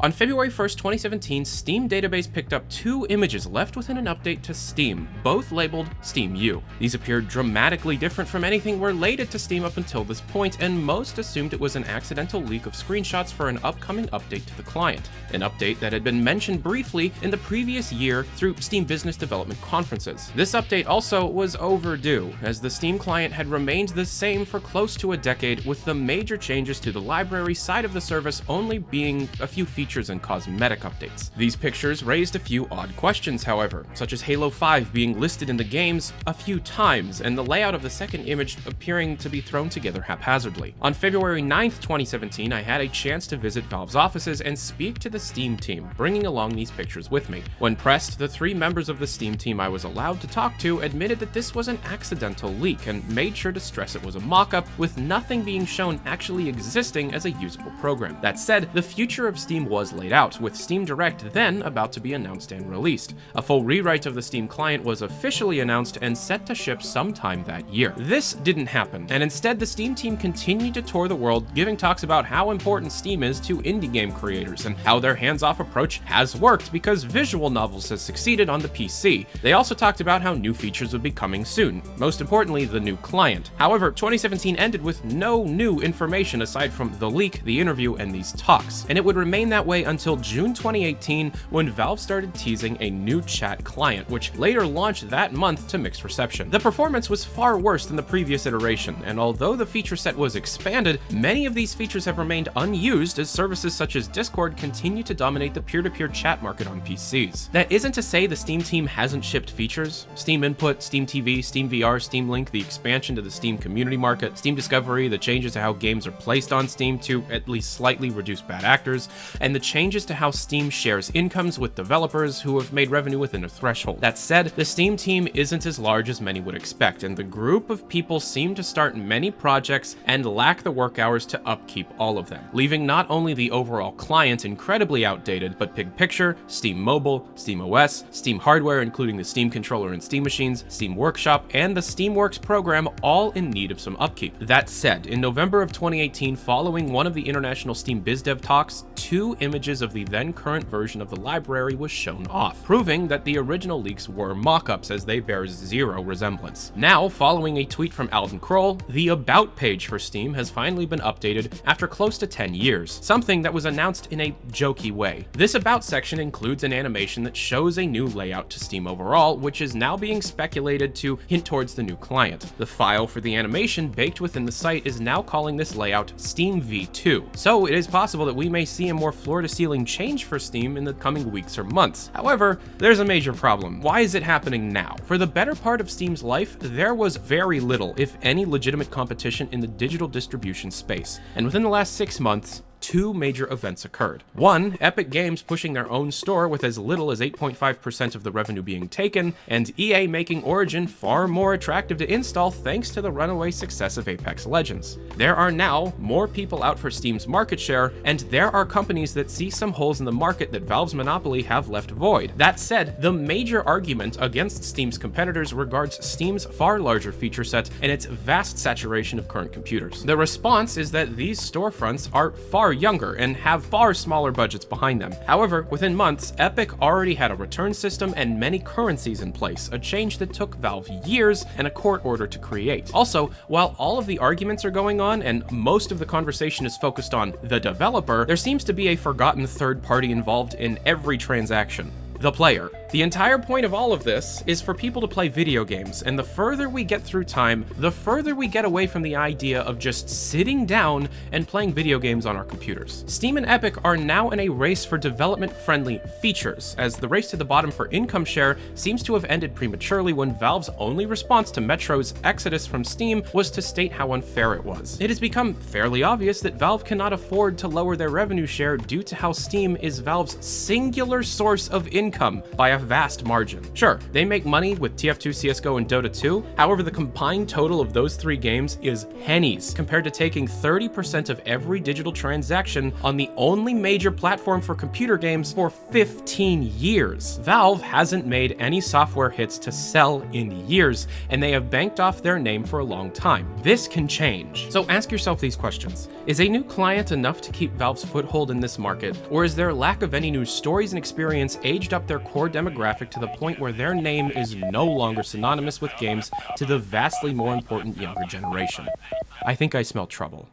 On February 1st, 2017, Steam Database picked up 2 images left within an update to Steam, both labeled SteamU. These appeared dramatically different from anything related to Steam up until this point, and most assumed it was an accidental leak of screenshots for an upcoming update to the client, an update that had been mentioned briefly in the previous year through Steam business development conferences. This update also was overdue, as the Steam client had remained the same for close to a decade, with the major changes to the library side of the service only being a few features and cosmetic updates. These pictures raised a few odd questions, however, such as Halo 5 being listed in the games a few times, and the layout of the second image appearing to be thrown together haphazardly. On February 9th, 2017, I had a chance to visit Valve's offices and speak to the Steam team, bringing along these pictures with me. When pressed, the 3 members of the Steam team I was allowed to talk to admitted that this was an accidental leak and made sure to stress it was a mock-up, with nothing being shown actually existing as a usable program. That said, the future of Steam was laid out, with Steam Direct then about to be announced and released. A full rewrite of the Steam client was officially announced and set to ship sometime that year. This didn't happen, and instead the Steam team continued to tour the world, giving talks about how important Steam is to indie game creators and how their hands-off approach has worked because visual novels has succeeded on the PC. They also talked about how new features would be coming soon, most importantly the new client. However, 2017 ended with no new information aside from the leak, the interview, and these talks, and it would remain that way until June 2018, when Valve started teasing a new chat client, which later launched that month to mixed reception. The performance was far worse than the previous iteration, and although the feature set was expanded, many of these features have remained unused as services such as Discord continue to dominate the peer-to-peer chat market on PCs. That isn't to say the Steam team hasn't shipped features. Steam Input, Steam TV, Steam VR, Steam Link, the expansion to the Steam community market, Steam Discovery, the changes to how games are placed on Steam to at least slightly reduce bad actors, and the changes to how Steam shares incomes with developers who have made revenue within a threshold. That said, the Steam team isn't as large as many would expect, and the group of people seem to start many projects and lack the work hours to upkeep all of them, leaving not only the overall client incredibly outdated, but Big Picture, Steam Mobile, Steam OS, Steam hardware including the Steam controller and Steam machines, Steam Workshop, and the Steamworks program all in need of some upkeep. That said, in November of 2018, following one of the international Steam BizDev talks, 2 images of the then current version of the library was shown off, proving that the original leaks were mock-ups as they bear zero resemblance. Now, following a tweet from Alden Kroll, the About page for Steam has finally been updated after close to 10 years, something that was announced in a jokey way. This About section includes an animation that shows a new layout to Steam overall, which is now being speculated to hint towards the new client. The file for the animation baked within the site is now calling this layout SteamV2, so it is possible that we may see a more floor-to-ceiling change for Steam in the coming weeks or months. However, there's a major problem. Why is it happening now? For the better part of Steam's life, there was very little, if any, legitimate competition in the digital distribution space, and within the last 6 months, 2 major events occurred. One, Epic Games pushing their own store with as little as 8.5% of the revenue being taken, and EA making Origin far more attractive to install thanks to the runaway success of Apex Legends. There are now more people out for Steam's market share, and there are companies that see some holes in the market that Valve's monopoly have left void. That said, the major argument against Steam's competitors regards Steam's far larger feature set and its vast saturation of current computers. The response is that these storefronts are far younger and have far smaller budgets behind them. However, within months, Epic already had a return system and many currencies in place, a change that took Valve years and a court order to create. Also, while all of the arguments are going on and most of the conversation is focused on the developer, there seems to be a forgotten third party involved in every transaction: the player. The entire point of all of this is for people to play video games, and the further we get through time, the further we get away from the idea of just sitting down and playing video games on our computers. Steam and Epic are now in a race for development-friendly features, as the race to the bottom for income share seems to have ended prematurely when Valve's only response to Metro's exodus from Steam was to state how unfair it was. It has become fairly obvious that Valve cannot afford to lower their revenue share due to how Steam is Valve's singular source of income by a vast margin. Sure, they make money with TF2, CSGO, and Dota 2, however the combined total of those 3 games is pennies compared to taking 30% of every digital transaction on the only major platform for computer games for 15 years. Valve hasn't made any software hits to sell in years, and they have banked off their name for a long time. This can change. So ask yourself these questions. Is a new client enough to keep Valve's foothold in this market, or is their lack of any new stories and experience aged up their core demographic to the point where their name is no longer synonymous with games to the vastly more important younger generation? I think I smell trouble.